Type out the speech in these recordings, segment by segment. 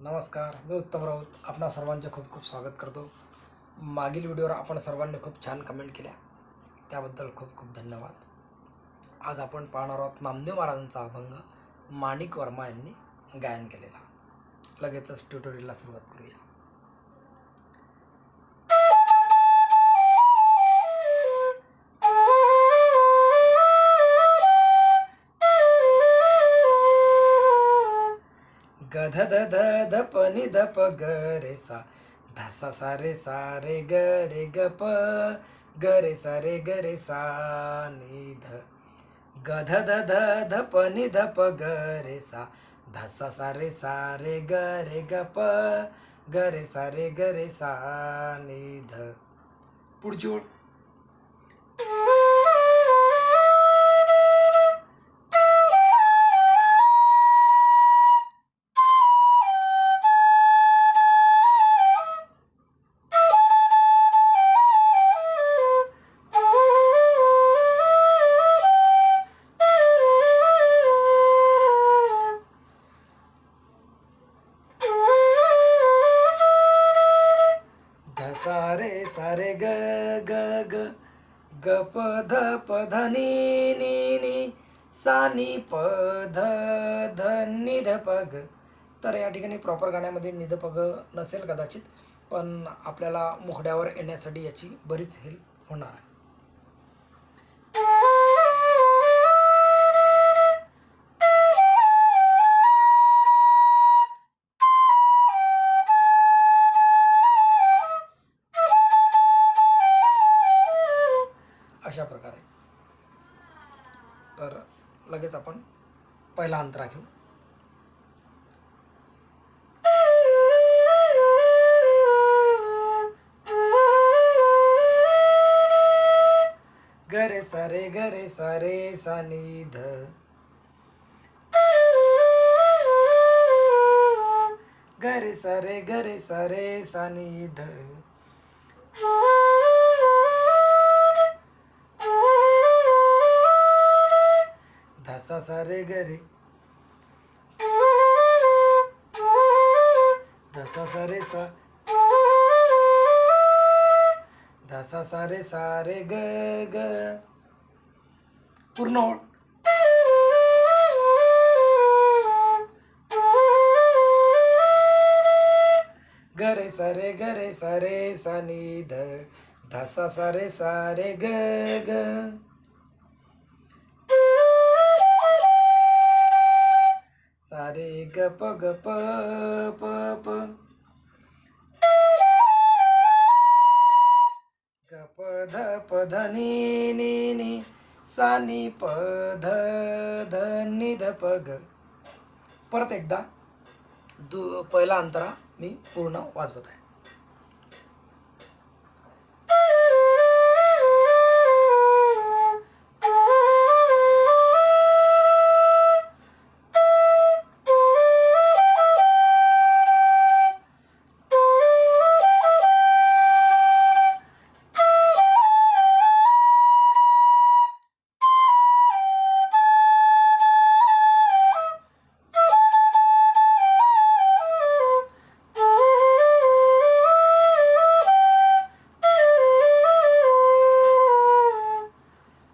नमस्कार, मी उत्तम राऊत. आपणा सर्वांचे खूप खूप स्वागत करतो. मागील व्हिडिओवर आपण सर्वांनी खूप छान कमेंट केल्या, त्याबद्दल खूप खूप धन्यवाद. आज आपण पाहणार आहोत नामदेव महाराजांचा अभंग माणिक वर्मा यांनी गायन केलेला. लगेचच ट्युटोरियलला सुरुवात करूया. गध ध ध प नि ध प ग रे सा ध सा सा रे ग रे ग प ग रे सा नि ध. गध ध ध ध प नि ध प ग रे सा ध सा सा रे ग ग प ग रे सा नि ध. पुढची ओळ. सारे ग ग ग ग प ध नि सा नि प ध नि ध प ग. तर या ठिकाणी प्रॉपर गाण्यामध्ये नि ध प ग नसेल कदाचित, पण आपल्याला मुखड्यावर येण्यासाठी याची बरीच हेल्प होणार आहे. अशा प्रकारे. तर लगेच आपण पहिला अंतरा घेऊ. गरे सारे सा नि ध. गरे सारे सा नि ध. ध सा सा रे ग रे. ध सा सा रे सा. ध सा सा रे ग ग. पूर्ण ओळ. गरे सारे सा नि ध. ध सा सा रे ग ग. सारे ग प प प. ग प ध नि सा नि प ध नि ध प ग. परत एकदा पहिला अंतरा मी पूर्ण वाजवत आहे.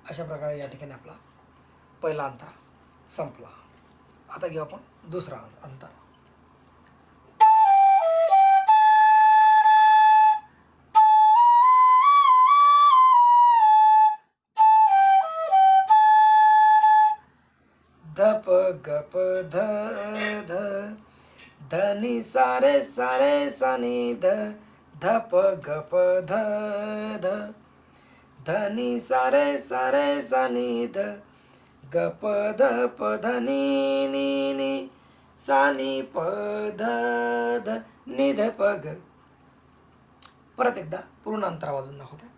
अशा प्रकारे या ठिकाणी आपला पहिला अंतरा संपला. आता घेऊ आपण दुसरा अंतरा. ध प ग प ध ध. ध नि सारे सा नि ध. ध प ग प ध ध. ध नि सारे सा नि ध. ग प ध नि सा नि प ध ध नि ध प ग. परत एकदा पूर्ण अंतरा वाजून दाखवते.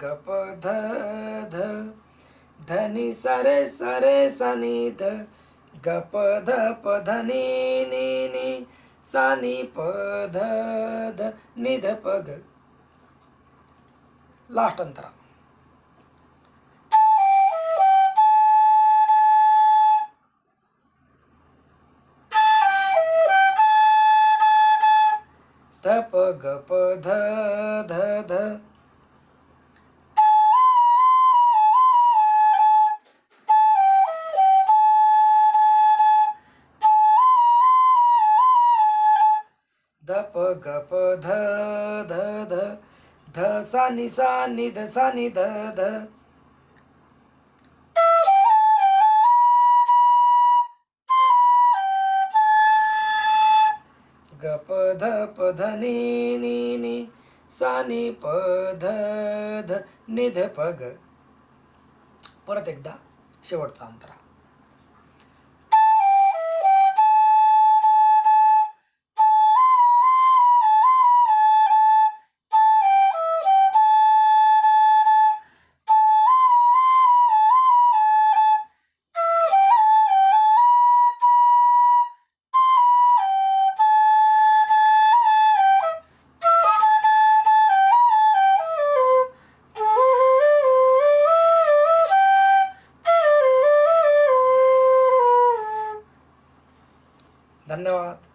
ग प ध ध धनी सारे सारे सानी ध ग प ध प ध नी नी नी सा नी प ध ध नि ध प ग. लास्ट अंतरा. ध प ग प ध ध ध ध प ग प ध ध ध ध सा नि ध सा नि ध ध ग प ध प ध नि नि नि सा नि प ध ध नि ध प ग. परत एकदा शेवटचा अंतरा. धन्यवाद.